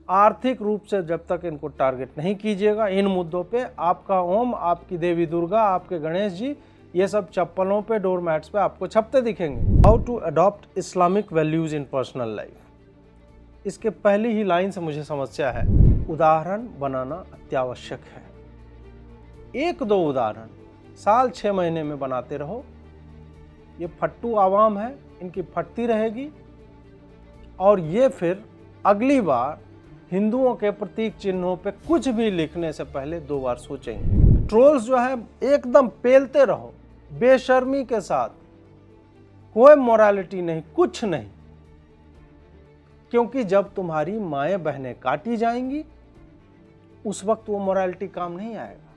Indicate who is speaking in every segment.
Speaker 1: आर्थिक रूप से जब तक इनको टारगेट नहीं कीजिएगा इन मुद्दों पे, आपका ओम, आपकी देवी दुर्गा, आपके गणेश जी, ये सब चप्पलों पे, डोर मैट्स पे आपको छपते दिखेंगे। How to adopt Islamic values in personal life. इसके पहली ही लाइन से मुझे समस्या है। उदाहरण बनाना अत्यावश्यक है। एक दो उदाहरण साल 6 महीने में बनाते रहो। ये फट्टू आवाम है, इनकी फटती रहेगी और ये फिर अगली बार हिंदुओं के प्रतीक चिन्हों पे कुछ भी लिखने से पहले 2 बार सोचेंगे। ट्रोल्स जो है एकदम पेलते रहो बेशर्मी के साथ, कोई मोरालिटी नहीं, कुछ नहीं, क्योंकि जब तुम्हारी माएँ बहनें काटी जाएंगी उस वक्त वो मोरालिटी काम नहीं आएगा,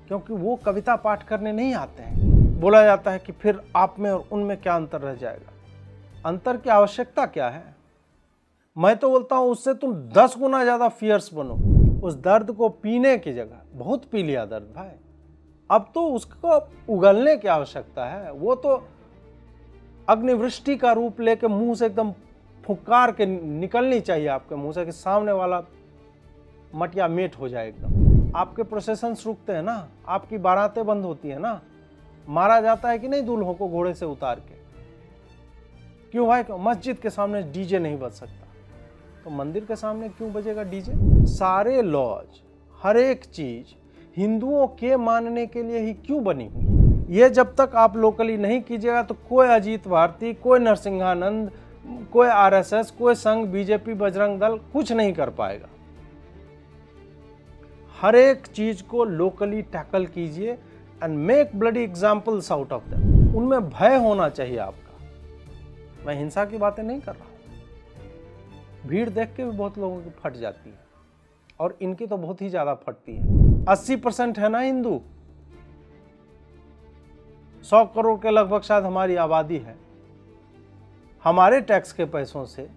Speaker 1: क्योंकि वो कविता पाठ करने नहीं आते हैं। बोला जाता है कि फिर आप में और उनमें क्या अंतर रह जाएगा। अंतर की आवश्यकता क्या है? मैं तो बोलता हूं उससे तुम 10 गुना ज्यादा फियर्स बनो। उस दर्द को पीने की जगह, बहुत पी लिया दर्द भाई, अब तो उसको उगलने की आवश्यकता है। वो तो अग्निवृष्टि का रूप लेके मुंह से एकदम फुकार के निकलनी चाहिए आपके मुंह से कि सामने वाला मटिया मेट हो जाए एकदम। आपके प्रोसेशंस रुकते हैं ना, आपकी बारातें बंद होती है ना, मारा जाता है कि नहीं दूल्हों को घोड़े से उतार के। क्यों भाई? मस्जिद के सामने डीजे नहीं बज सकता, तो मंदिर के सामने क्यों बजेगा डीजे? सारे लॉज, हर एक चीज हिंदुओं के मानने के लिए ही क्यों बनी हुई? ये जब तक आप लोकली नहीं कीजिएगा तो कोई अजीत भारती, कोई नरसिंहानंद, कोई आरएसएस, कोई संघ, बीजेपी, बजरंग दल कुछ नहीं कर पाएगा। हर एक चीज को लोकली टैकल कीजिए and make bloody examples out of them. उनमें भय होना चाहिए आपका। मैं हिंसा की बातें नहीं कर रहा हूं। भीड़ देख के भी बहुत लोगों की फट जाती है और इनकी तो बहुत ही ज्यादा फटती है। 80% है ना हिंदू, 100 करोड़ के लगभग शायद हमारी आबादी है। हमारे टैक्स के पैसों से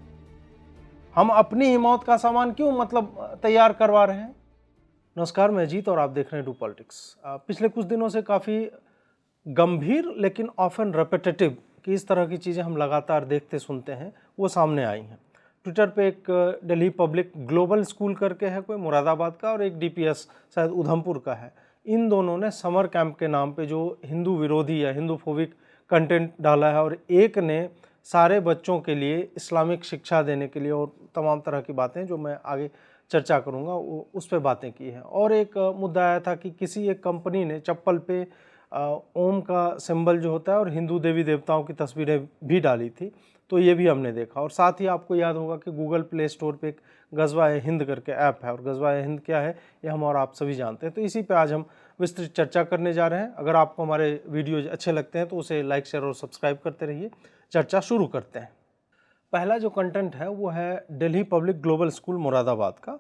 Speaker 1: हम अपनी ही मौत का सामान क्यों तैयार करवा रहे हैं? नमस्कार, मैं अजीत और आप देख रहे हैं डू पॉलिटिक्स। पिछले कुछ दिनों से काफ़ी गंभीर लेकिन ऑफन रेपिटेटिव कि इस तरह की चीज़ें हम लगातार देखते सुनते हैं, वो सामने आई हैं। ट्विटर पे एक दिल्ली पब्लिक ग्लोबल स्कूल करके है कोई मुरादाबाद का, और एक डीपीएस शायद उधमपुर का है। इन दोनों ने समर कैंप के नाम पे जो हिंदू विरोधी या हिंदू फोबिक कंटेंट डाला है, और एक ने सारे बच्चों के लिए इस्लामिक शिक्षा देने के लिए और तमाम तरह की बातें जो मैं आगे चर्चा करूंगा उस पर बातें की हैं। और एक मुद्दा आया था कि किसी एक कंपनी ने चप्पल पे ओम का सिंबल जो होता है और हिंदू देवी देवताओं की तस्वीरें भी डाली थी, तो ये भी हमने देखा। और साथ ही आपको याद होगा कि गूगल प्ले स्टोर पे एक गज़वा-ए-हिंद करके ऐप है, और गज़वा-ए-हिंद क्या है ये हम और आप सभी जानते हैं। तो इसी पे आज हम विस्तृत चर्चा करने जा रहे हैं। अगर आपको हमारे वीडियो अच्छे लगते हैं तो उसे लाइक, शेयर और सब्सक्राइब करते रहिए। चर्चा शुरू करते हैं। पहला जो कंटेंट है वो है Delhi public global school Moradabad का,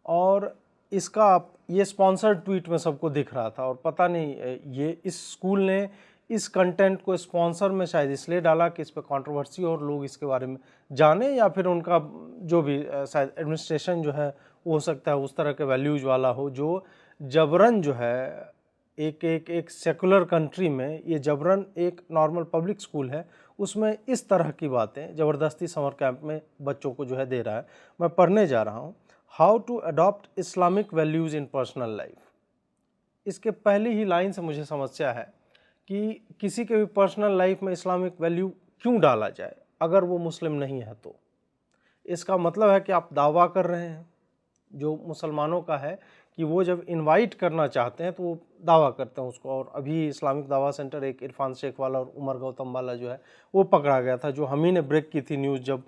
Speaker 1: और इसका ये स्पॉन्सर्ड ट्वीट में सबको दिख रहा था। और पता नहीं ये इस स्कूल ने इस कंटेंट को स्पॉन्सर में शायद इसलिए डाला कि इस पर कंट्रोवर्सी और लोग इसके बारे में जाने, या फिर उनका जो भी शायद एडमिनिस्ट्रेशन जो है वो हो सकता है उस तरह के वैल्यूज वाला हो, जो जबरन जो है एक सेकुलर कंट्री में ये जबरन एक नॉर्मल पब्लिक स्कूल है उसमें इस तरह की बातें ज़बरदस्ती समर कैंप में बच्चों को जो है दे रहा है। मैं पढ़ने जा रहा हूँ, how to adopt Islamic values in personal life. इसके पहली ही लाइन से मुझे समस्या है कि किसी के भी पर्सनल लाइफ में इस्लामिक वैल्यू क्यों डाला जाए अगर वो मुस्लिम नहीं है। तो इसका मतलब है कि आप दावा कर रहे हैं जो मुसलमानों का है कि वो जब इनवाइट करना चाहते हैं तो वो दावा करते हैं उसको। और अभी इस्लामिक दावा सेंटर एक इरफान शेख वाला और उमर गौतम वाला जो है वो पकड़ा गया था, जो हम ही ने ब्रेक की थी न्यूज़ जब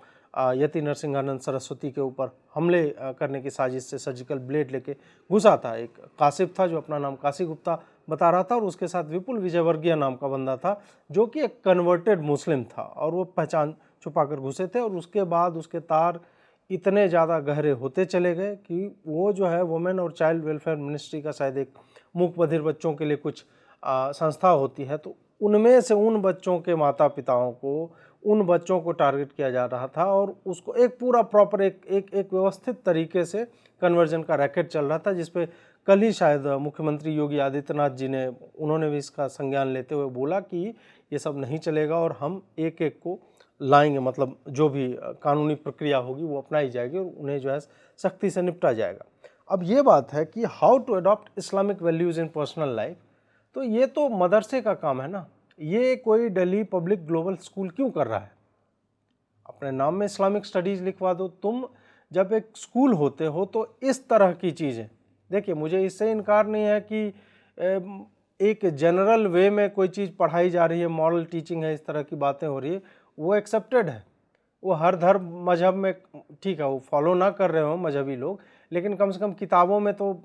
Speaker 1: यति नरसिंहानंद सरस्वती के ऊपर हमले करने की साजिश से सर्जिकल ब्लेड लेके घुसा था। एक कासिफ था जो अपना नाम काशी गुप्ता बता रहा था, और उसके साथ विपुल विजयवर्गीय नाम का बंदा था जो कि एक कन्वर्टेड मुस्लिम था, और वो पहचान छुपा कर घुसे थे। और उसके बाद उसके तार इतने ज़्यादा गहरे होते चले गए कि वो जो है वुमेन और चाइल्ड वेलफेयर मिनिस्ट्री का शायद एक मूक बधिर बच्चों के लिए कुछ संस्था होती है, तो उनमें से उन बच्चों के माता पिताओं को, उन बच्चों को टारगेट किया जा रहा था, और उसको एक पूरा प्रॉपर एक व्यवस्थित तरीके से कन्वर्जन का रैकेट चल रहा था, जिस पे कल ही शायद मुख्यमंत्री योगी आदित्यनाथ जी ने, उन्होंने भी इसका संज्ञान लेते हुए बोला कि ये सब नहीं चलेगा और हम एक एक को लाएंगे, मतलब जो भी कानूनी प्रक्रिया होगी वो अपनाई जाएगी और उन्हें जो है सख्ती से निपटा जाएगा। अब ये बात है कि how to adopt Islamic values in personal life, तो ये तो मदरसे का काम है ना। ये कोई दिल्ली पब्लिक ग्लोबल स्कूल क्यों कर रहा है? अपने नाम में इस्लामिक स्टडीज़ लिखवा दो। तुम जब एक स्कूल होते हो तो इस तरह की चीज़ें, देखिए मुझे इससे इनकार नहीं है कि एक जनरल वे में कोई चीज़ पढ़ाई जा रही है, मॉरल टीचिंग है, इस तरह की बातें हो रही है, वो एक्सेप्टेड है। वो हर धर्म मजहब में ठीक है, वो फॉलो ना कर रहे हो मजहबी लोग, लेकिन कम से कम किताबों में तो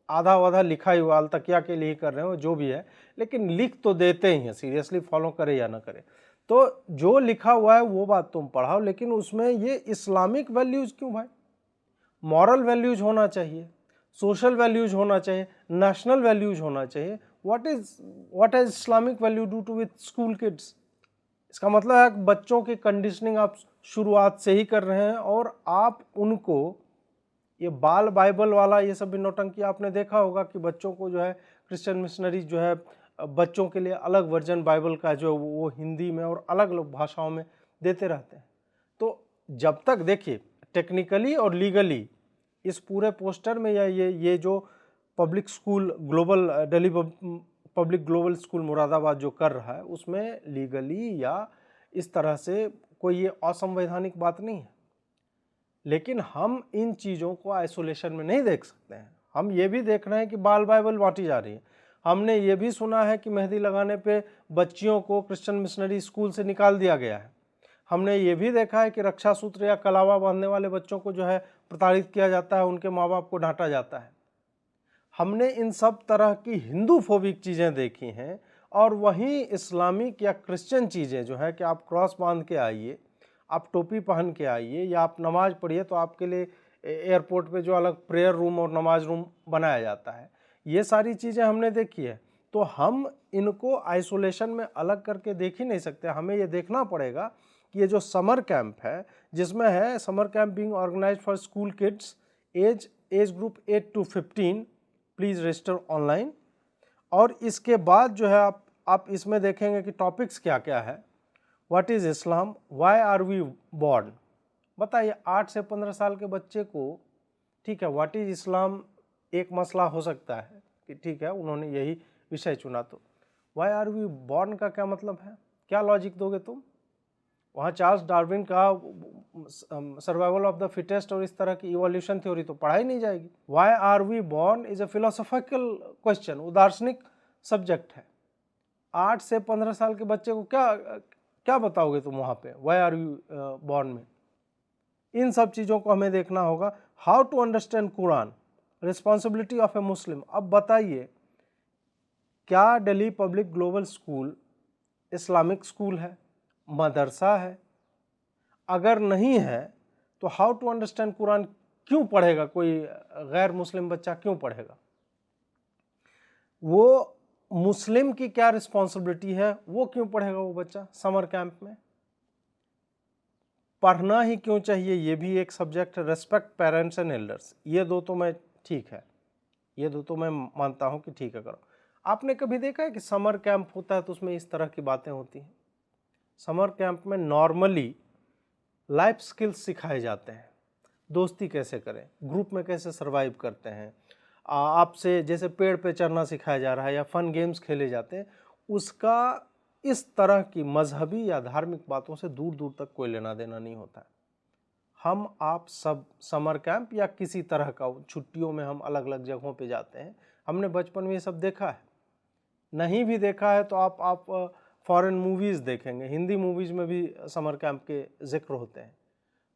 Speaker 1: आधा आधा लिखा ही हुआ, तकिया के लिए कर रहे हो जो भी है, लेकिन लिख तो देते ही हैं, सीरियसली फॉलो करे या ना करे। तो जो लिखा हुआ है वो बात तुम पढ़ाओ, लेकिन उसमें ये इस्लामिक वैल्यूज़ क्यों भाई? मॉरल वैल्यूज होना चाहिए, सोशल वैल्यूज होना चाहिए, नेशनल वैल्यूज होना चाहिए। What has Islamic value do to with school kids? इसका मतलब है कि बच्चों की कंडीशनिंग आप शुरुआत से ही कर रहे हैं और आप उनको ये बाल बाइबल वाला ये सब भी नौटंकी आपने देखा होगा कि बच्चों को जो है क्रिश्चियन मिशनरी जो है बच्चों के लिए अलग वर्जन बाइबल का जो वो हिंदी में और अलग अलग भाषाओं में देते रहते हैं। तो जब तक देखिए टेक्निकली और लीगली इस पूरे पोस्टर में या ये जो public school global Delhi public global school Moradabad जो कर रहा है उसमें लीगली या इस तरह से कोई ये असंवैधानिक बात नहीं है, लेकिन हम इन चीज़ों को आइसोलेशन में नहीं देख सकते हैं। हम ये भी देख रहे हैं कि बाल बाइबल बांटी जा रही है। हमने ये भी सुना है कि मेहंदी लगाने पे बच्चियों को क्रिश्चियन मिशनरी स्कूल से निकाल दिया गया है। हमने ये भी देखा है कि रक्षा सूत्र या कलावा बांधने वाले बच्चों को जो है प्रताड़ित किया जाता है, उनके माँ बाप को डांटा जाता है। हमने इन सब तरह की हिंदू फोबिक चीज़ें देखी हैं और वहीं इस्लामिक या क्रिश्चियन चीज़ें जो है कि आप क्रॉस बांध के आइए, आप टोपी पहन के आइए या आप नमाज पढ़िए, तो आपके लिए एयरपोर्ट पे जो अलग प्रेयर रूम और नमाज रूम बनाया जाता है, ये सारी चीज़ें हमने देखी है। तो हम इनको आइसोलेशन में अलग करके देख ही नहीं सकते। हमें ये देखना पड़ेगा कि ये जो समर कैंप है, जिसमें है summer camp being organised for school kids age group 8 to 15, please register online. और इसके बाद जो है आप इसमें देखेंगे कि टॉपिक्स क्या क्या है। What is Islam, why are we born, बताइए 8 से 15 साल के बच्चे को, ठीक है, व्हाट इज़ इस्लाम एक मसला हो सकता है कि ठीक है उन्होंने यही विषय चुना, तो वाई आर वी बॉर्न का क्या मतलब है, क्या लॉजिक दोगे तुम? वहाँ चार्ल्स डार्विन का सर्वाइवल ऑफ द फिटेस्ट और इस तरह की इवोल्यूशन थ्योरी तो पढ़ाई नहीं जाएगी। Why are we born is a philosophical question, वो दार्शनिक सब्जेक्ट है। 8 से 15 साल के बच्चे को क्या बताओगे तुम वहाँ पे वाई आर यू बॉर्न में? इन सब चीज़ों को हमें देखना होगा। How to understand Quran, responsibility of a Muslim. अब बताइए क्या Delhi public global school Islamic school है, मदरसा है? अगर नहीं है तो हाउ टू अंडरस्टैंड कुरान क्यों पढ़ेगा कोई गैर मुस्लिम बच्चा, क्यों पढ़ेगा? वो मुस्लिम की क्या रिस्पॉन्सिबिलिटी है वो क्यों पढ़ेगा वो बच्चा समर कैंप में? पढ़ना ही क्यों चाहिए ये भी एक सब्जेक्ट है। रेस्पेक्ट पेरेंट्स एंड एल्डर्स, ये दो तो मैं ठीक है, ये दो तो मैं मानता हूँ कि ठीक है करो। आपने कभी देखा है कि समर कैंप होता है तो उसमें इस तरह की बातें होती हैं? समर कैंप में नॉर्मली लाइफ स्किल्स सिखाए जाते हैं, दोस्ती कैसे करें, ग्रुप में कैसे सर्वाइव करते हैं, आपसे जैसे पेड़ पे चढ़ना सिखाया जा रहा है या फन गेम्स खेले जाते हैं, उसका इस तरह की मजहबी या धार्मिक बातों से दूर दूर तक कोई लेना देना नहीं होता है। हम आप सब समर कैंप या किसी तरह का छुट्टियों में हम अलग अलग जगहों पे जाते हैं। हमने बचपन में ये सब देखा है, नहीं भी देखा है तो आप फॉरेन मूवीज़ देखेंगे, हिंदी मूवीज़ में भी समर कैंप के जिक्र होते हैं।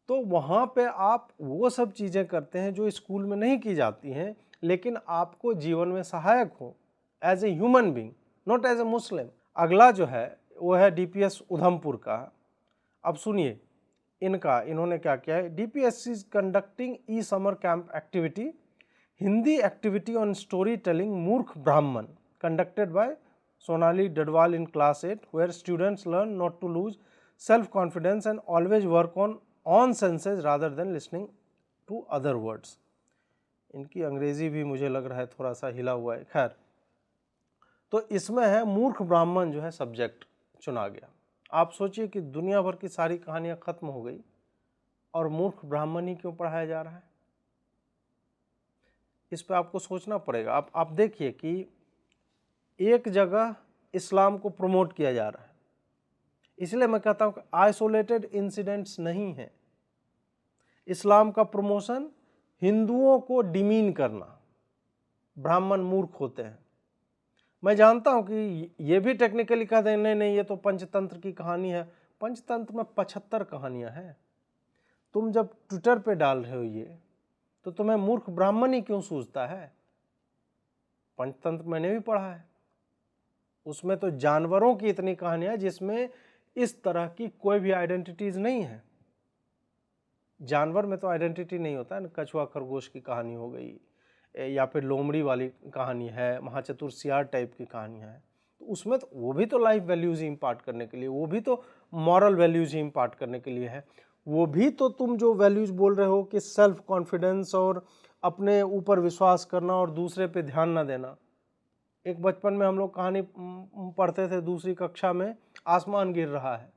Speaker 1: तो वहाँ पे आप वो सब चीज़ें करते हैं जो स्कूल में नहीं की जाती हैं, लेकिन आपको जीवन में सहायक हो as a human being, not as a Muslim. अगला जो है वो है डीपीएस उधमपुर का। अब सुनिए इन्होंने क्या किया है। DPSC is conducting E summer camp activity, Hindi activity on story telling मूर्ख ब्राह्मण, conducted by Sonali Dadwal in class 8, where students learn not to lose self-confidence and always work on senses rather than listening to other words। इनकी अंग्रेजी भी मुझे लग रहा है थोड़ा सा हिला हुआ है। खैर, तो इसमें है मूर्ख ब्राह्मण जो है सब्जेक्ट चुना गया। आप सोचिए कि दुनिया भर की सारी कहानियां खत्म हो गई और मूर्ख ब्राह्मण ही क्यों पढ़ाया जा रहा है? इस पे आपको सोचना पड़ेगा। आप देखिए कि एक जगह इस्लाम को प्रमोट किया जा रहा है, इसलिए मैं कहता हूं कि आइसोलेटेड इंसिडेंट्स नहीं है। इस्लाम का प्रमोशन हिंदुओं को डिमीन करना, ब्राह्मण मूर्ख होते हैं। मैं जानता हूं कि ये भी टेक्निकली कहते हैं नहीं नहीं ये तो पंचतंत्र की कहानी है। पंचतंत्र में 75 कहानियां हैं। तुम जब ट्विटर पे डाल रहे हो ये, तो तुम्हें मूर्ख ब्राह्मण ही क्यों सूझता है? पंचतंत्र मैंने भी पढ़ा है, उसमें तो जानवरों की इतनी कहानियां जिसमें इस तरह की कोई भी आइडेंटिटीज नहीं है। जानवर में तो आइडेंटिटी नहीं होता है ना, कछुआ खरगोश की कहानी हो गई या फिर लोमड़ी वाली कहानी है, महाचतुर सियार टाइप की कहानियां है, तो उसमें तो वो भी तो लाइफ वैल्यूज ही इम्पार्ट करने के लिए, वो भी तो मॉरल वैल्यूज ही इम्पार्ट करने के लिए है। वो भी तो तुम जो वैल्यूज बोल रहे हो कि सेल्फ कॉन्फिडेंस और अपने ऊपर विश्वास करना और दूसरे पे ध्यान ना देना। एक बचपन में हम लोग कहानी पढ़ते थे दूसरी कक्षा में, आसमान गिर रहा है।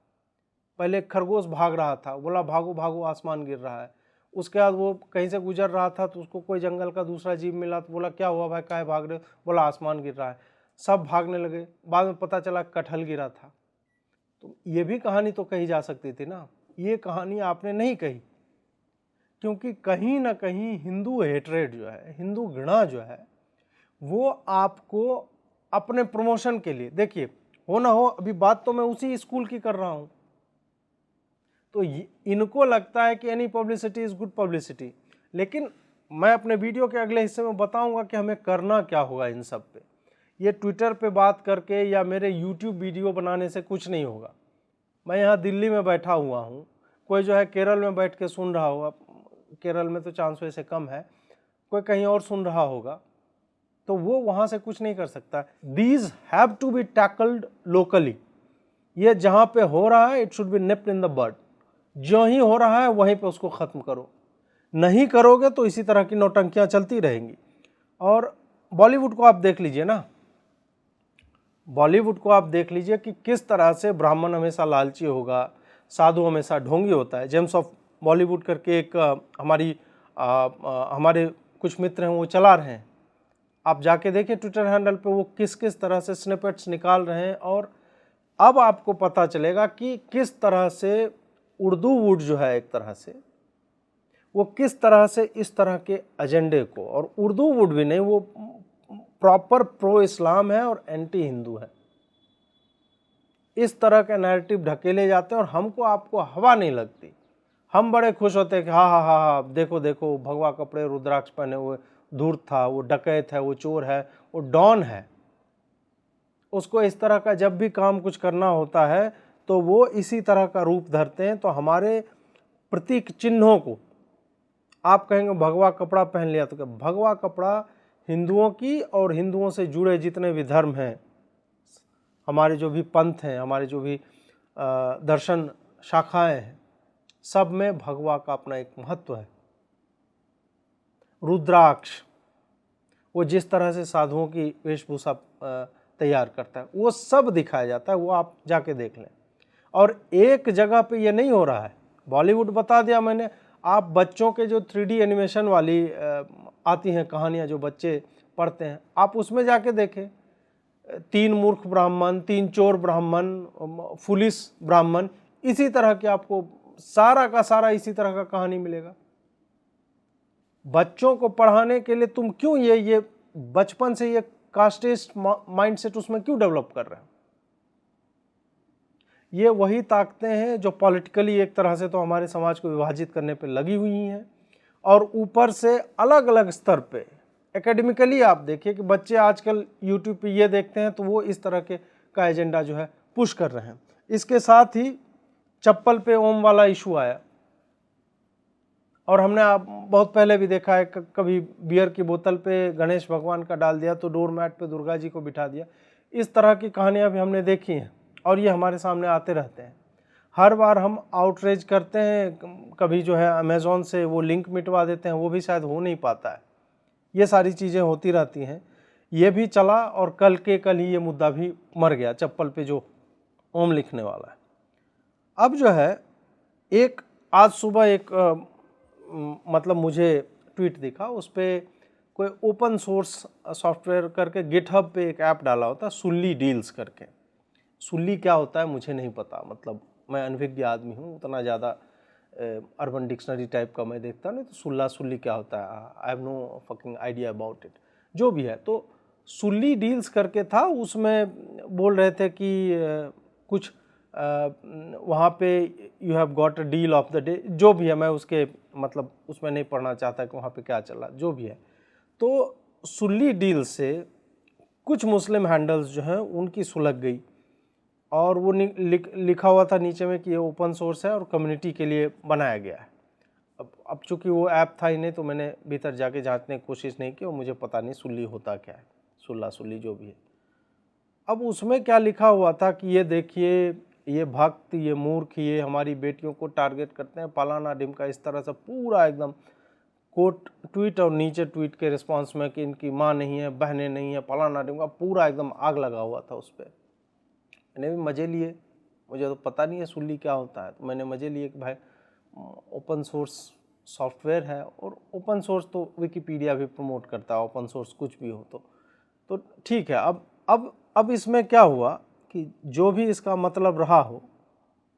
Speaker 1: पहले एक खरगोश भाग रहा था, बोला भागो भागो आसमान गिर रहा है। उसके बाद वो कहीं से गुजर रहा था तो उसको कोई जंगल का दूसरा जीव मिला तो बोला क्या हुआ भाई, काहे भाग रहे हो? बोला आसमान गिर रहा है। सब भागने लगे, बाद में पता चला कटहल गिरा था। तो ये भी कहानी तो कही जा सकती थी ना, ये कहानी आपने नहीं कही, क्योंकि कहीं ना कहीं हिंदू हेट्रेड जो है, हिंदू घृणा जो है, वो आपको अपने प्रमोशन के लिए, देखिए हो ना हो, अभी बात तो मैं उसी स्कूल की कर रहा हूं, तो इनको लगता है कि any publicity is good publicity. लेकिन मैं अपने वीडियो के अगले हिस्से में बताऊंगा कि हमें करना क्या होगा इन सब पे। ये ट्विटर पे बात करके या मेरे यूट्यूब वीडियो बनाने से कुछ नहीं होगा। मैं यहाँ दिल्ली में बैठा हुआ हूँ, कोई जो है केरल में बैठ के सुन रहा होगा, केरल में तो चांस वैसे कम है, कोई कहीं और सुन रहा होगा, तो वो वहाँ से कुछ नहीं कर सकता। These have to be tackled locally. ये जहाँ पे हो रहा है it should be nipped in the bud. जो ही हो रहा है वहीं पे उसको ख़त्म करो, नहीं करोगे तो इसी तरह की नौटंकियाँ चलती रहेंगी। और बॉलीवुड को आप देख लीजिए ना, बॉलीवुड को आप देख लीजिए कि किस तरह से ब्राह्मण हमेशा लालची होगा, साधु हमेशा ढोंगी होता है। जेम्स ऑफ बॉलीवुड करके एक हमारे कुछ मित्र हैं वो चला रहे हैं, आप जाके देखिए ट्विटर हैंडल पे वो किस किस तरह से स्निपेट्स निकाल रहे हैं। और अब आपको पता चलेगा कि किस तरह से उर्दू वुड जो है एक तरह से वो किस तरह से इस तरह के एजेंडे को, और उर्दू वुड भी नहीं, वो प्रॉपर प्रो इस्लाम है और एंटी हिंदू है, इस तरह के नैरेटिव ढकेले जाते हैं और हमको आपको हवा नहीं लगती। हम बड़े खुश होते हैं कि हाँ हाँ हाँ हाँ देखो देखो भगवा कपड़े रुद्राक्ष पहने हुए धूर्त था, वो डकैत है, वो चोर है, वो डॉन है। उसको इस तरह का जब भी काम कुछ करना होता है तो वो इसी तरह का रूप धरते हैं। तो हमारे प्रतीक चिन्हों को आप कहेंगे भगवा कपड़ा पहन लिया, तो क्या भगवा कपड़ा हिंदुओं की और हिंदुओं से जुड़े जितने भी धर्म हैं, हमारे जो भी पंथ हैं, हमारे जो भी दर्शन शाखाएं हैं, सब में भगवा का अपना एक महत्व है। रुद्राक्ष वो जिस तरह से साधुओं की वेशभूषा तैयार करता है वो सब दिखाया जाता है, वो आप जाके देख लें। और एक जगह पे ये नहीं हो रहा है, बॉलीवुड बता दिया मैंने। आप बच्चों के जो 3D एनिमेशन वाली आती हैं कहानियाँ जो बच्चे पढ़ते हैं, आप उसमें जाके देखें, 3 मूर्ख ब्राह्मण, 3 चोर ब्राह्मण, फुलिस ब्राह्मण, इसी तरह के आपको सारा का सारा इसी तरह का कहानी मिलेगा। बच्चों को पढ़ाने के लिए तुम क्यों ये बचपन से ये कास्टिस्ट माइंडसेट उसमें क्यों डेवलप कर रहे हैं? ये वही ताकतें हैं जो पॉलिटिकली एक तरह से तो हमारे समाज को विभाजित करने पे लगी हुई हैं, और ऊपर से अलग अलग स्तर पे एकेडमिकली आप देखिए कि बच्चे आजकल यूट्यूब पे ये देखते हैं तो वो इस तरह के का एजेंडा जो है पुश कर रहे हैं। इसके साथ ही चप्पल पे ओम वाला इशू आया, और हमने बहुत पहले भी देखा है, कभी बियर की बोतल पे गणेश भगवान का डाल दिया तो डोर मैट पे दुर्गा जी को बिठा दिया। इस तरह की कहानियाँ भी हमने देखी हैं और ये हमारे सामने आते रहते हैं। हर बार हम आउटरीच करते हैं, कभी जो है अमेज़ॉन से वो लिंक मिटवा देते हैं, वो भी शायद हो नहीं पाता है। ये सारी चीज़ें होती रहती हैं। ये भी चला और कल के कल ही ये मुद्दा भी मर गया, चप्पल पे जो ओम लिखने वाला है। अब जो है एक आज सुबह एक मतलब मुझे ट्वीट दिखा, उस पर कोई ओपन सोर्स सॉफ्टवेयर करके गिटहब पे एक ऐप डाला होता है सुल्ली डील्स करके। सुल्ली क्या होता है मुझे नहीं पता, मतलब मैं अनभिज्ञ आदमी हूँ, उतना ज़्यादा अर्बन डिक्शनरी टाइप का मैं देखता नहीं, तो सुल्ला सुल्ली क्या होता है I have no fucking idea about it. जो भी है, तो सुल्ली डील्स करके था, उसमें बोल रहे थे कि कुछ वहाँ पे you have got a deal of the day, जो भी है, मैं उसके मतलब उसमें नहीं पढ़ना चाहता कि वहाँ पे क्या चला, जो भी है। तो सुल्ली डील से कुछ मुस्लिम हैंडल्स जो हैं उनकी सुलग गई, और वो लिखा हुआ था नीचे में कि ये ओपन सोर्स है और कम्युनिटी के लिए बनाया गया है। अब चूंकि वो ऐप था ही नहीं, तो मैंने भीतर जाके जांचने की कोशिश नहीं की, और मुझे पता नहीं सुल्ली होता क्या है, सुल्ला सुल्ली जो भी है। अब उसमें क्या लिखा हुआ था कि ये देखिए, ये भक्त, ये मूर्ख, ये हमारी बेटियों को टारगेट करते हैं, फलाना ढिमका, इस तरह से पूरा एकदम कोट ट्वीट, और नीचे ट्वीट के रिस्पांस में कि इनकी माँ नहीं है, बहनें नहीं है, फलाना ढिमका, पूरा एकदम आग लगा हुआ था उस पर। मैंने भी मज़े लिए, मुझे तो पता नहीं है सुल्ली क्या होता है, तो मैंने मज़े लिए कि भाई ओपन सोर्स सॉफ्टवेयर है, और ओपन सोर्स तो विकिपीडिया भी प्रमोट करता है, ओपन सोर्स कुछ भी हो तो ठीक है। अब इसमें क्या हुआ कि जो भी इसका मतलब रहा हो,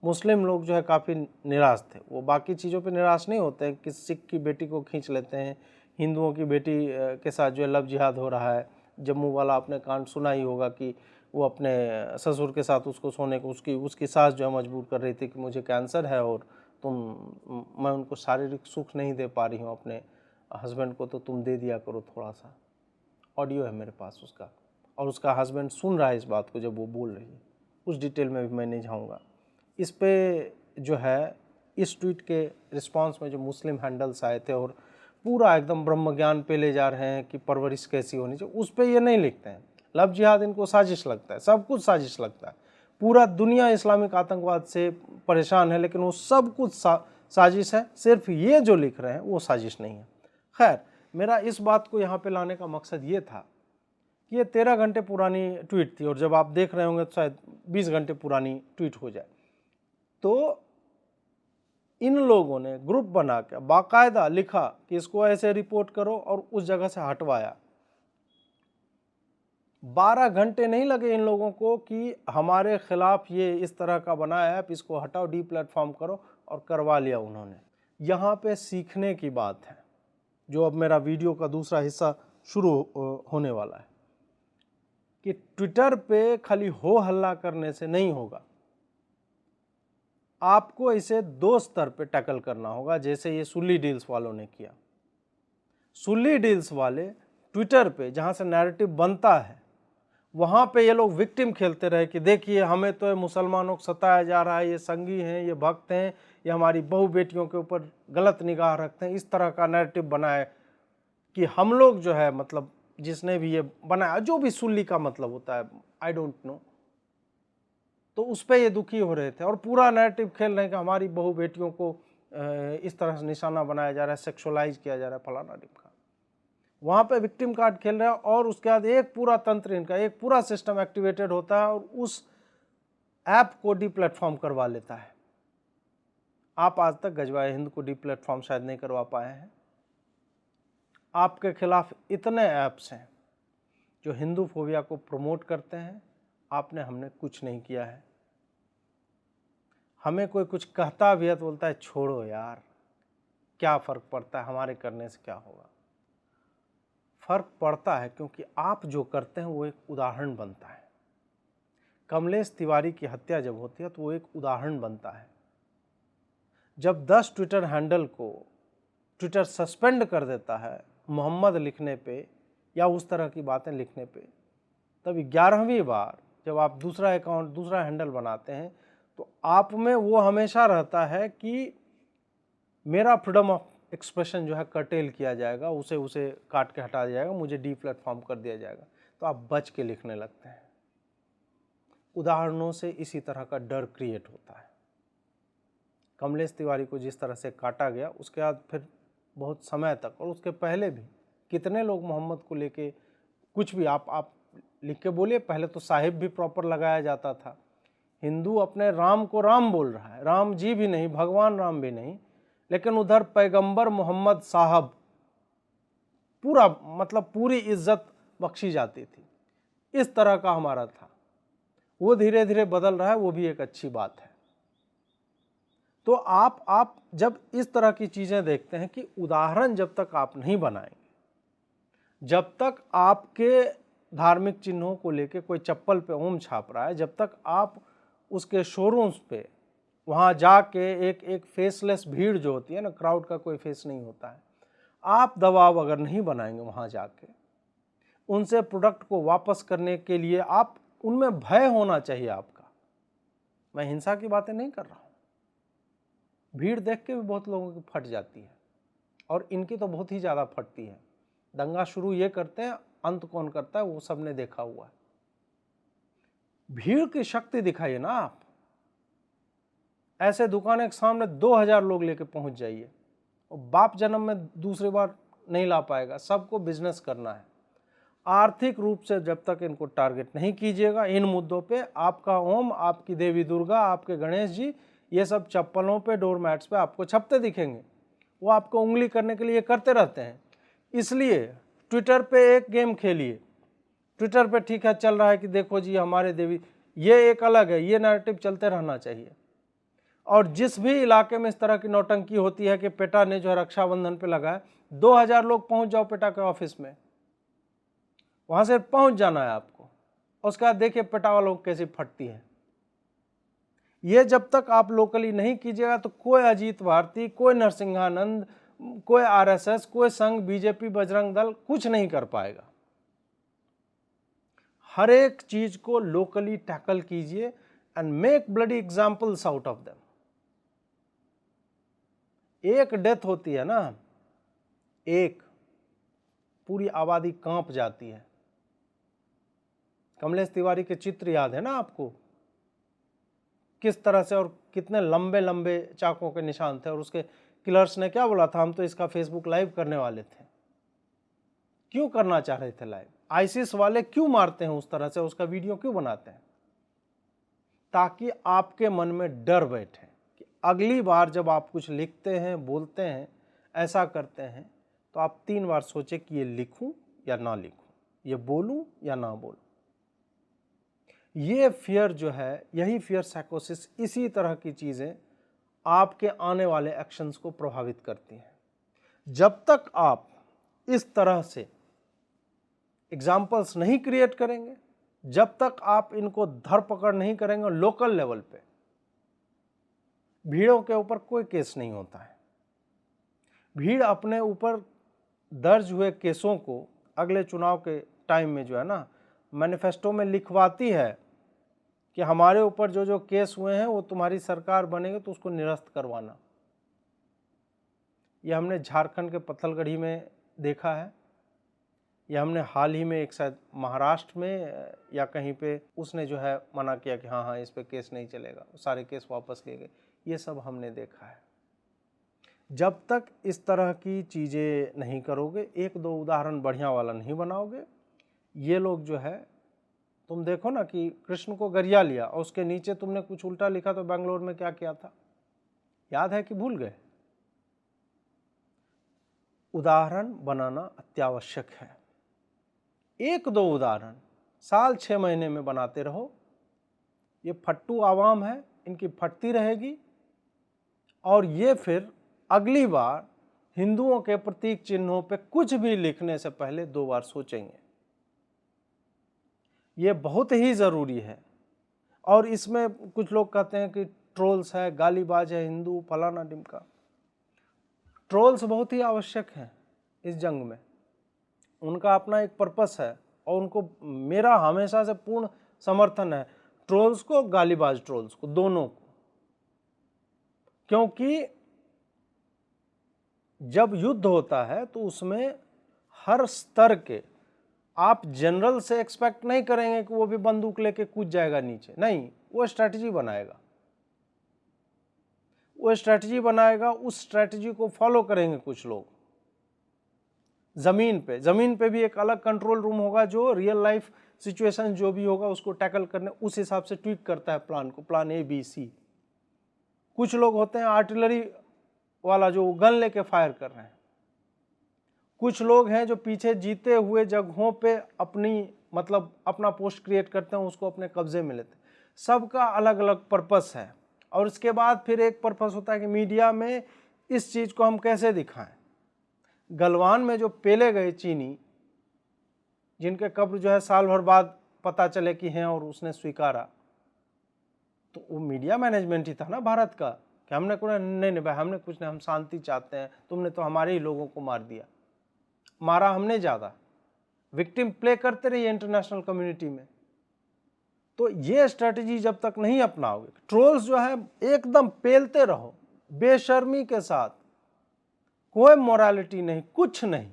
Speaker 1: मुस्लिम लोग जो है काफ़ी निराश थे। वो बाकी चीज़ों पे निराश नहीं होते हैं कि सिख की बेटी को खींच लेते हैं, हिंदुओं की बेटी के साथ जो है लव जिहाद हो रहा है। जम्मू वाला आपने कांड सुना ही होगा कि वो अपने ससुर के साथ उसको सोने को, उसकी सास जो है मजबूर कर रही थी कि मुझे कैंसर है और मैं उनको शारीरिक सुख नहीं दे पा रही हूँ अपने हस्बैंड को, तो तुम दे दिया करो थोड़ा सा। ऑडियो है मेरे पास उसका, और उसका हस्बैंड सुन रहा है इस बात को जब वो बोल रही है। उस डिटेल में भी मैं नहीं जाऊँगा। इस पे जो है, इस ट्वीट के रिस्पांस में जो मुस्लिम हैंडल्स आए थे और पूरा एकदम ब्रह्म ज्ञान पे ले जा रहे हैं कि परवरिश कैसी होनी चाहिए, उस पर ये नहीं लिखते हैं। लव जिहाद इनको साजिश लगता है, सब कुछ साजिश लगता है। पूरा दुनिया इस्लामिक आतंकवाद से परेशान है, लेकिन वो सब कुछ साजिश है। सिर्फ ये जो लिख रहे हैं वो साजिश नहीं है। खैर, मेरा इस बात को यहाँ पे लाने का मकसद ये था कि ये 13 घंटे पुरानी ट्वीट थी, और जब आप देख रहे होंगे तो शायद 20 घंटे पुरानी ट्वीट हो जाए। तो इन लोगों ने ग्रुप बना के बाकायदा लिखा कि इसको ऐसे रिपोर्ट करो, और उस जगह से हटवाया। 12 घंटे नहीं लगे इन लोगों को कि हमारे खिलाफ ये इस तरह का बनाया ऐप, इसको हटाओ, डी प्लेटफॉर्म करो, और करवा लिया उन्होंने। यहाँ पे सीखने की बात है, जो अब मेरा वीडियो का दूसरा हिस्सा शुरू होने वाला है, कि ट्विटर पे खाली हो हल्ला करने से नहीं होगा। आपको इसे 2 स्तर पे टैकल करना होगा, जैसे ये सुल्ली डील्स वालों ने किया। सुल्ली डील्स वाले ट्विटर पे जहाँ से नैरेटिव बनता है, वहाँ पे ये लोग विक्टिम खेलते रहे कि देखिए हमें तो ये मुसलमानों को सताया जा रहा है, ये संगी हैं, ये भक्त हैं, ये हमारी बहू बेटियों के ऊपर गलत निगाह रखते हैं। इस तरह का नैरेटिव बनाए कि हम लोग जो है, मतलब जिसने भी ये बनाया, जो भी सुल्ली का मतलब होता है आई डोंट नो, तो उस पर ये दुखी हो रहे थे, और पूरा नैरेटिव खेल रहे हैं कि हमारी बहू बेटियों को इस तरह से निशाना बनाया जा रहा है, सेक्सुअलाइज किया जा रहा है, फलाना ढिमका। वहाँ पे विक्टिम कार्ड खेल रहे हैं, और उसके बाद एक पूरा तंत्र इनका, एक पूरा सिस्टम एक्टिवेटेड होता है, और उस ऐप को डी प्लेटफॉर्म करवा लेता है। आप आज तक गजवाए हिंद को डी प्लेटफॉर्म शायद नहीं करवा पाए हैं। आपके खिलाफ इतने ऐप्स हैं जो हिंदू फोबिया को प्रमोट करते हैं, आपने हमने कुछ नहीं किया है। हमें कोई कुछ कहता भी है तो बोलता है छोड़ो यार, क्या फ़र्क पड़ता है, हमारे करने से क्या होगा। फ़र्क पड़ता है, क्योंकि आप जो करते हैं वो एक उदाहरण बनता है। कमलेश तिवारी की हत्या जब होती है तो वो एक उदाहरण बनता है। जब 10 ट्विटर हैंडल को ट्विटर सस्पेंड कर देता है मोहम्मद लिखने पे या उस तरह की बातें लिखने पे, तब 11वीं बार जब आप दूसरा अकाउंट, दूसरा हैंडल बनाते हैं, तो आप में वो हमेशा रहता है कि मेरा फ्रीडम ऑफ एक्सप्रेशन जो है कर्टेल किया जाएगा, उसे काट के हटा दिया जाएगा, मुझे डी प्लेटफॉर्म कर दिया जाएगा। तो आप बच के लिखने लगते हैं। उदाहरणों से इसी तरह का डर क्रिएट होता है। कमलेश तिवारी को जिस तरह से काटा गया, उसके बाद फिर बहुत समय तक, और उसके पहले भी कितने लोग मोहम्मद को लेके कुछ भी आप लिख के बोलिए। पहले तो साहिब भी प्रॉपर लगाया जाता था, हिंदू अपने राम को राम बोल रहा है, राम जी भी नहीं, भगवान राम भी नहीं, लेकिन उधर पैगंबर मोहम्मद साहब पूरा मतलब पूरी इज्जत बख्शी जाती थी। इस तरह का हमारा था। वो धीरे धीरे बदल रहा है, वो भी एक अच्छी बात है। तो आप जब इस तरह की चीज़ें देखते हैं कि उदाहरण जब तक आप नहीं बनाएंगे, जब तक आपके धार्मिक चिन्हों को लेके कोई चप्पल पे ओम छाप रहा है, जब तक आप उसके शोरूम्स पे वहाँ जाके एक फेसलेस भीड़ जो होती है ना, क्राउड का कोई फेस नहीं होता है, आप दबाव अगर नहीं बनाएंगे वहाँ जाके उनसे प्रोडक्ट को वापस करने के लिए, आप उनमें भय होना चाहिए आपका। मैं हिंसा की बातें नहीं कर रहा हूँ। भीड़ देख के भी बहुत लोगों की फट जाती है, और इनकी तो बहुत ही ज़्यादा फटती है। दंगा शुरू ये करते हैं, अंत कौन करता है वो सबने देखा हुआ है। भीड़ की शक्ति दिखाइए ना आप। ऐसे दुकान के सामने 2000 लोग लेके पहुंच जाइए, और बाप जन्म में दूसरी बार नहीं ला पाएगा। सबको बिजनेस करना है। आर्थिक रूप से जब तक इनको टारगेट नहीं कीजिएगा इन मुद्दों पे, आपका ओम, आपकी देवी दुर्गा, आपके गणेश जी, ये सब चप्पलों पे, डोरमैट्स पे आपको छपते दिखेंगे। वो आपको उंगली करने के लिए करते रहते हैं। इसलिए ट्विटर पे एक गेम खेलिए। ट्विटर पे ठीक है चल रहा है कि देखो जी हमारे देवी, ये एक अलग है, ये नैरेटिव चलते रहना चाहिए। और जिस भी इलाके में इस तरह की नौटंकी होती है कि पेटा ने जो है रक्षाबंधन पे लगाया, 2000 लोग पहुंच जाओ पेटा के ऑफिस में, वहां से पहुंच जाना है आपको। उसके बाद देखिए पेटा वालों कैसी फटती है। ये जब तक आप लोकली नहीं कीजिएगा तो कोई अजीत भारती, कोई नरसिंहानंद, कोई आरएसएस, कोई संघ, बीजेपी, बजरंग दल कुछ नहीं कर पाएगा। हर एक चीज को लोकली टैकल कीजिए and make bloody examples out of them. एक डेथ होती है ना, एक पूरी आबादी कांप जाती है। कमलेश तिवारी के चित्र याद है ना आपको, किस तरह से और कितने लंबे लंबे चाकों के निशान थे, और उसके किलर्स ने क्या बोला था, हम तो इसका फेसबुक लाइव करने वाले थे। क्यों करना चाह रहे थे लाइव? आईसिस वाले क्यों मारते हैं उस तरह से, उसका वीडियो क्यों बनाते हैं? ताकि आपके मन में डर बैठे कि अगली बार जब आप कुछ लिखते हैं, बोलते हैं, ऐसा करते हैं, तो आप 3 बार सोचें कि ये लिखूं या ना लिखूं, ये बोलूं या ना बोलूं। ये फियर जो है, यही फियर साइकोसिस, इसी तरह की चीज़ें आपके आने वाले एक्शंस को प्रभावित करती हैं। जब तक आप इस तरह से एग्जाम्पल्स नहीं क्रिएट करेंगे, जब तक आप इनको धरपकड़ नहीं करेंगे लोकल लेवल पे, भीड़ों के ऊपर कोई केस नहीं होता है। भीड़ अपने ऊपर दर्ज हुए केसों को अगले चुनाव के टाइम में जो है ना, मैनिफेस्टो में लिखवाती है कि हमारे ऊपर जो जो केस हुए हैं वो तुम्हारी सरकार बनेगी तो उसको निरस्त करवाना। ये हमने झारखंड के पत्थलगढ़ी में देखा है, यह हमने हाल ही में एक शायद महाराष्ट्र में या कहीं पे उसने जो है मना किया कि हाँ इस पे केस नहीं चलेगा, सारे केस वापस लिए गए। ये सब हमने देखा है। जब तक इस तरह की चीज़ें नहीं करोगे, एक दो उदाहरण बढ़िया वाला नहीं बनाओगे, ये लोग जो है, तुम देखो ना कि कृष्ण को गरिया लिया और उसके नीचे तुमने कुछ उल्टा लिखा तो बेंगलोर में क्या किया था, याद है कि भूल गए? उदाहरण बनाना अत्यावश्यक है। एक दो उदाहरण साल 6 महीने में बनाते रहो। ये फट्टू आवाम है, इनकी फटती रहेगी, और ये फिर अगली बार हिंदुओं के प्रतीक चिन्हों पे कुछ भी लिखने से पहले 2 बार सोचेंगे। ये बहुत ही ज़रूरी है। और इसमें कुछ लोग कहते हैं कि ट्रोल्स है, गालीबाज है, हिंदू फलाना डिमका। ट्रोल्स बहुत ही आवश्यक हैं इस जंग में, उनका अपना एक पर्पस है, और उनको मेरा हमेशा से पूर्ण समर्थन है, ट्रोल्स को, गालीबाज ट्रोल्स को, दोनों को। क्योंकि जब युद्ध होता है तो उसमें हर स्तर के, आप जनरल से एक्सपेक्ट नहीं करेंगे कि वो भी बंदूक लेके कूद जाएगा नीचे, नहीं, वो स्ट्रैटेजी बनाएगा, वो स्ट्रैटेजी बनाएगा, उस स्ट्रैटेजी को फॉलो करेंगे कुछ लोग। ज़मीन पे भी एक अलग कंट्रोल रूम होगा जो रियल लाइफ सिचुएशन जो भी होगा उसको टैकल करने उस हिसाब से ट्वीक करता है प्लान को, प्लान A, B, C। कुछ लोग होते हैं आर्टिलरी वाला जो गन लेके फायर कर रहे हैं, कुछ लोग हैं जो पीछे जीते हुए जगहों पे अपना पोस्ट क्रिएट करते हैं, उसको अपने कब्जे में लेते हैं। सबका अलग अलग पर्पस है। और इसके बाद फिर एक पर्पस होता है कि मीडिया में इस चीज़ को हम कैसे दिखाएं। गलवान में जो पेले गए चीनी, जिनके कब्र जो है साल भर बाद पता चले कि हैं और उसने स्वीकारा, तो वो मीडिया मैनेजमेंट ही था ना भारत का, कि हमने कुछ नहीं भाई, हमने कुछ नहीं, हम शांति चाहते हैं, तुमने तो हमारे ही लोगों को मार दिया, मारा हमने ज़्यादा। विक्टिम प्ले करते रहिए इंटरनेशनल कम्युनिटी में। तो ये स्ट्रेटजी जब तक नहीं अपनाओगे, ट्रोल्स जो है एकदम पेलते रहो बेशर्मी के साथ, कोई मोरालिटी नहीं, कुछ नहीं।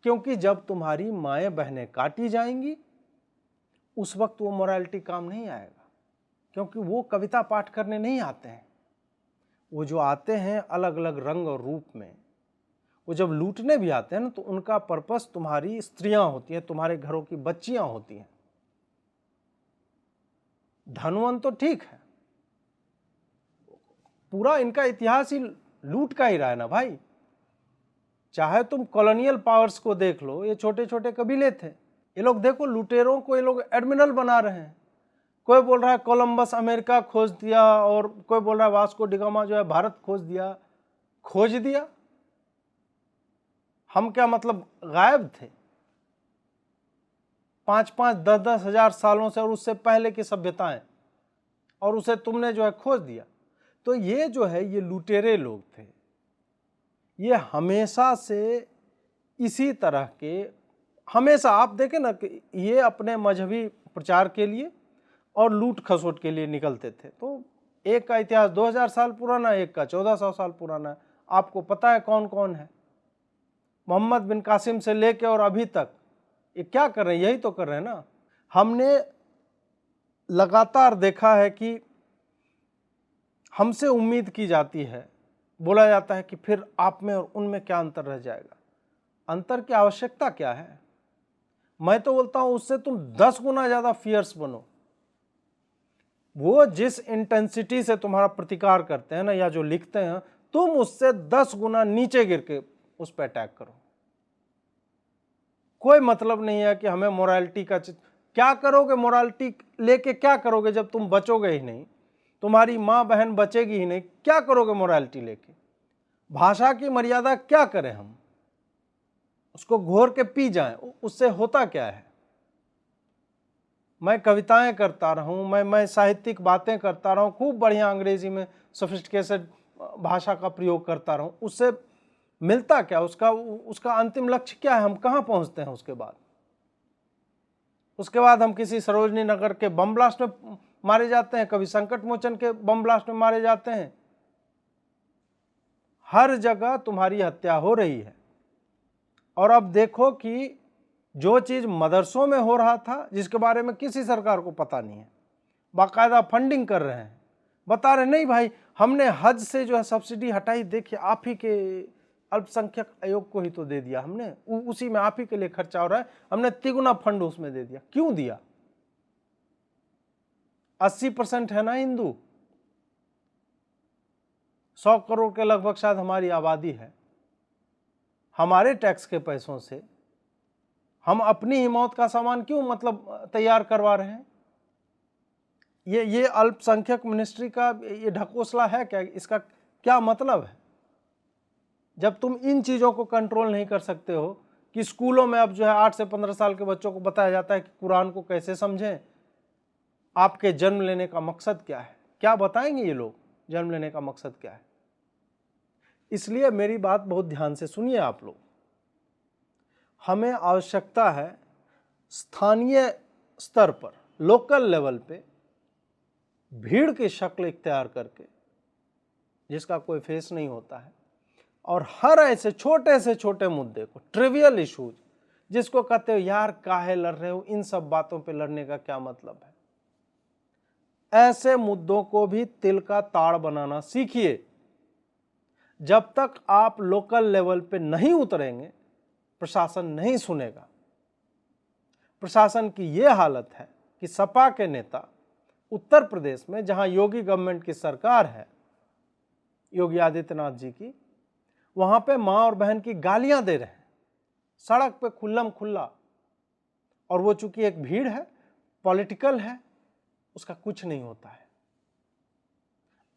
Speaker 1: क्योंकि जब तुम्हारी माएँ बहनें काटी जाएंगी उस वक्त वो मोरालिटी काम नहीं आएगा, क्योंकि वो कविता पाठ करने नहीं आते हैं। वो जो आते हैं अलग अलग रंग और रूप में, वो जब लूटने भी आते हैं ना, तो उनका पर्पस तुम्हारी स्त्रियां होती हैं, तुम्हारे घरों की बच्चियां होती हैं। धनवन तो ठीक है, पूरा इनका इतिहास ही लूट का ही रहा है ना भाई। चाहे तुम कॉलोनियल पावर्स को देख लो, ये छोटे छोटे कबीले थे, ये लोग देखो लुटेरों को ये लोग एडमिरल बना रहे हैं। कोई बोल रहा है कोलंबस अमेरिका खोज दिया, और कोई बोल रहा है वास्को डिगामा जो है भारत खोज दिया। खोज दिया, हम क्या मतलब गायब थे 5-5, 10-10 हजार सालों से, और उससे पहले की सभ्यताएं, और उसे तुमने जो है खोज दिया। तो ये जो है ये लुटेरे लोग थे, ये हमेशा से इसी तरह के, हमेशा आप देखें ना कि ये अपने मजहबी प्रचार के लिए और लूट खसोट के लिए निकलते थे। तो एक का इतिहास 2000 साल पुराना, एक का 1400 साल पुराना है। आपको पता है कौन कौन है। मोहम्मद बिन कासिम से लेके और अभी तक ये क्या कर रहे हैं, यही तो कर रहे हैं ना। हमने लगातार देखा है कि हमसे उम्मीद की जाती है, बोला जाता है कि फिर आप में और उनमें क्या अंतर रह जाएगा। अंतर की आवश्यकता क्या है? मैं तो बोलता हूं उससे तुम 10 गुना ज्यादा फियर्स बनो। वो जिस इंटेंसिटी से तुम्हारा प्रतिकार करते हैं ना, या जो लिखते हैं, तुम उससे 10 गुना नीचे गिर के उस पर अटैक करो। कोई मतलब नहीं है कि हमें मोरालिटी का क्या करोगे, मोरालिटी लेके क्या करोगे जब तुम बचोगे ही नहीं, तुम्हारी माँ बहन बचेगी ही नहीं, क्या करोगे मोरालिटी लेके? भाषा की मर्यादा क्या करें हम, उसको घोर के पी जाएं, उससे होता क्या है? मैं कविताएं करता रहूं, मैं साहित्यिक बातें करता रहूं, खूब बढ़िया अंग्रेजी में सोफिस्टिकेटेड भाषा का प्रयोग करता रहूं, उससे मिलता क्या? उसका अंतिम लक्ष्य क्या है? हम कहां पहुंचते हैं उसके बाद हम किसी सरोजनी नगर के बम ब्लास्ट में मारे जाते हैं, कभी संकट मोचन के बम ब्लास्ट में मारे जाते हैं। हर जगह तुम्हारी हत्या हो रही है। और अब देखो कि जो चीज मदरसों में हो रहा था, जिसके बारे में किसी सरकार को पता नहीं है, बाकायदा फंडिंग कर रहे हैं, बता रहे नहीं भाई हमने हज से जो है सब्सिडी हटाई, देखिए आप ही के अल्पसंख्यक आयोग को ही तो दे दिया हमने, उसी में आप ही के लिए खर्चा हो रहा है, हमने तिगुना फंड उसमें दे दिया। क्यों दिया? 80% है ना हिंदू, 100 करोड़ के लगभग शायद हमारी आबादी है। हमारे टैक्स के पैसों से हम अपनी ही मौत का सामान क्यों मतलब तैयार करवा रहे हैं? ये अल्पसंख्यक मिनिस्ट्री का ये ढकोसला है क्या? इसका क्या मतलब है? जब तुम इन चीज़ों को कंट्रोल नहीं कर सकते हो कि स्कूलों में अब जो है 8 से 15 साल के बच्चों को बताया जाता है कि कुरान को कैसे समझें, आपके जन्म लेने का मकसद क्या है, क्या बताएंगे ये लोग जन्म लेने का मकसद क्या है? इसलिए मेरी बात बहुत ध्यान से सुनिए आप लोग। हमें आवश्यकता है स्थानीय स्तर पर, लोकल लेवल पे भीड़ की शक्ल इख्तियार करके, जिसका कोई फेस नहीं होता है, और हर ऐसे छोटे से छोटे मुद्दे को, ट्रिवियल इश्यूज जिसको कहते हो यार काहे लड़ रहे हो, इन सब बातों पे लड़ने का क्या मतलब है, ऐसे मुद्दों को भी तिल का ताड़ बनाना सीखिए। जब तक आप लोकल लेवल पे नहीं उतरेंगे, प्रशासन नहीं सुनेगा। प्रशासन की ये हालत है कि सपा के नेता उत्तर प्रदेश में, जहां योगी गवर्नमेंट की सरकार है, योगी आदित्यनाथ जी की, वहां पे मां और बहन की गालियां दे रहे हैं सड़क पे खुल्लम खुल्ला। और वो चूंकि एक भीड़ है, पॉलिटिकल है, उसका कुछ नहीं होता है।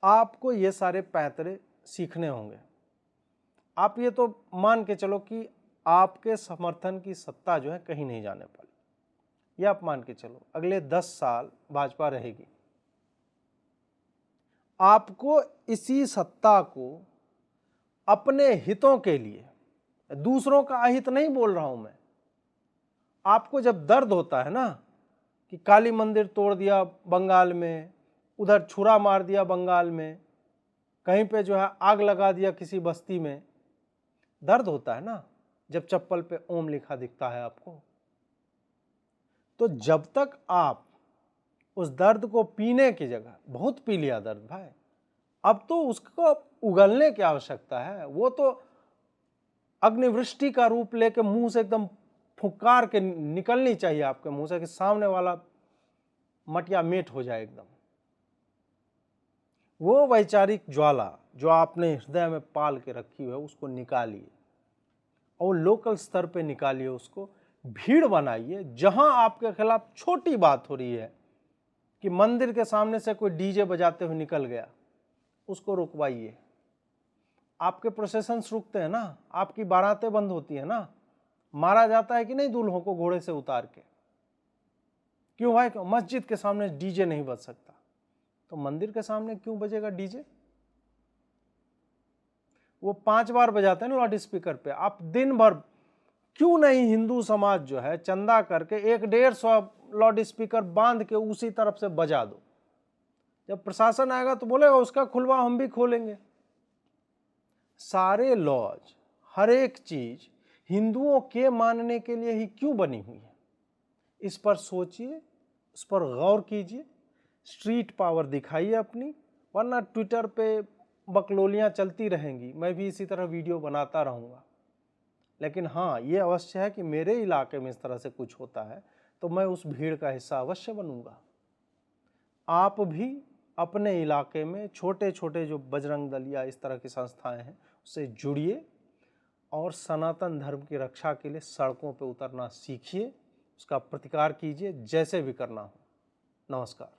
Speaker 1: आपको ये सारे पैतरे सीखने होंगे। आप ये तो मान के चलो कि आपके समर्थन की सत्ता जो है कहीं नहीं जाने वाली, ये आप मान के चलो। अगले 10 साल भाजपा रहेगी। आपको इसी सत्ता को अपने हितों के लिए, दूसरों का अहित नहीं बोल रहा हूं मैं, आपको जब दर्द होता है ना कि काली मंदिर तोड़ दिया बंगाल में, उधर छुरा मार दिया बंगाल में, कहीं पे जो है आग लगा दिया किसी बस्ती में, दर्द होता है ना जब चप्पल पे ओम लिखा दिखता है आपको। तो जब तक आप उस दर्द को पीने की जगह, बहुत पी लिया दर्द भाई, अब तो उसको उगलने की आवश्यकता है। वो तो अग्निवृष्टि का रूप लेके मुंह से एकदम फुकार के निकलनी चाहिए आपके मुंह से कि सामने वाला मटिया मेट हो जाए एकदम। वो वैचारिक ज्वाला जो आपने हृदय में पाल के रखी है उसको निकालिए, और लोकल स्तर पे निकालिए उसको। भीड़ बनाइए। जहां आपके खिलाफ छोटी बात हो रही है कि मंदिर के सामने से कोई डीजे बजाते हुए निकल गया, उसको रुकवाइए। आपके प्रोसेशंस रुकते हैं ना, आपकी बारातें बंद होती है ना, मारा जाता है कि नहीं दूल्हों को घोड़े से उतार के। क्यों भाई? मस्जिद के सामने डीजे नहीं बज सकता, तो मंदिर के सामने क्यों बजेगा डीजे? वो 5 बार बजाते हैं ना लाउड स्पीकर पे। आप दिन भर क्यों नहीं हिंदू समाज जो है चंदा करके 100-150 लाउड स्पीकर बांध के उसी तरफ से बजा दो। जब प्रशासन आएगा तो बोलेगा उसका खुलवा हम भी खोलेंगे। सारे लॉज, हर एक चीज हिंदुओं के मानने के लिए ही क्यों बनी हुई है? इस पर सोचिए, इस पर गौर कीजिए, स्ट्रीट पावर दिखाइए अपनी, वरना ट्विटर पे बकलोलियां चलती रहेंगी। मैं भी इसी तरह वीडियो बनाता रहूँगा। लेकिन हाँ, ये अवश्य है कि मेरे इलाके में इस तरह से कुछ होता है तो मैं उस भीड़ का हिस्सा अवश्य बनूंगा। आप भी अपने इलाके में छोटे छोटे जो बजरंग दल या इस तरह की संस्थाएं हैं उससे जुड़िए और सनातन धर्म की रक्षा के लिए सड़कों पर उतरना सीखिए, उसका प्रतिकार कीजिए, जैसे भी करना हो। नमस्कार।